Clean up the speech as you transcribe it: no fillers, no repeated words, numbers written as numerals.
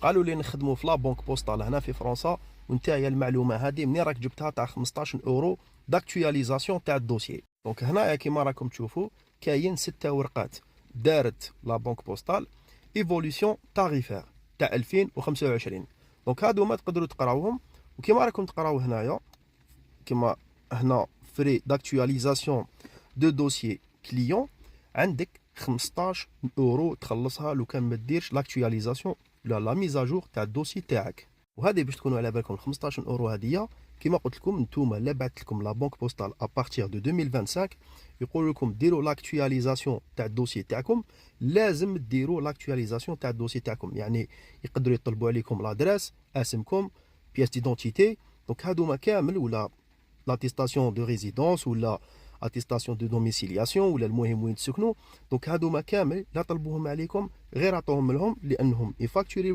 قالوا لي نخدموا في لا بنك بوستال هنا في فرنسا، ونتايا المعلومه هذه منين راك جبتها تاع 15 اورو داكتواليزاسيون تاع الدوسيي. دونك هنايا كيما راكم تشوفوا كاين 6 ورقات دارت لا بنك بوستال ايفوليسيون تاريفير تاع 2025. دونك هادو ما تقدروا تقراوهم، وكيما راكم تقراو هنايا كيما هنا فري داكتواليزاسيون دو دوسيي كليون عندك 15 اورو تخلصها لو كان ما ديرش لاكتواليزاسيون ولا لا ميزاجور تاع الدوسي تاعك. وهذه باش تكونوا على بالكم 15 اورو هذه كيما قلت لكم نتوما لا بعثت لكم لا بنك بوستال ابارتير دو 2025 يقولوا لكم ديروا لاكتواليزاسيون تاع الدوسي تاعكم، لازم ديروا لاكتواليزاسيون تاع الدوسي تاعكم. يعني يقدروا يطلبوا عليكم لادريس، اسمكم، بياس ديدونتيتي. دونك هادوما كامل، ولا لاتيستاسيون دو ريزيدونس، ولا اتيستاسيون دو دوميسيلياسيون، ولا المهم وين تسكنوا. دونك هادوما كامل لا طلبوهم عليكم غير عطوهم لهم، لانهم يفاكتوريو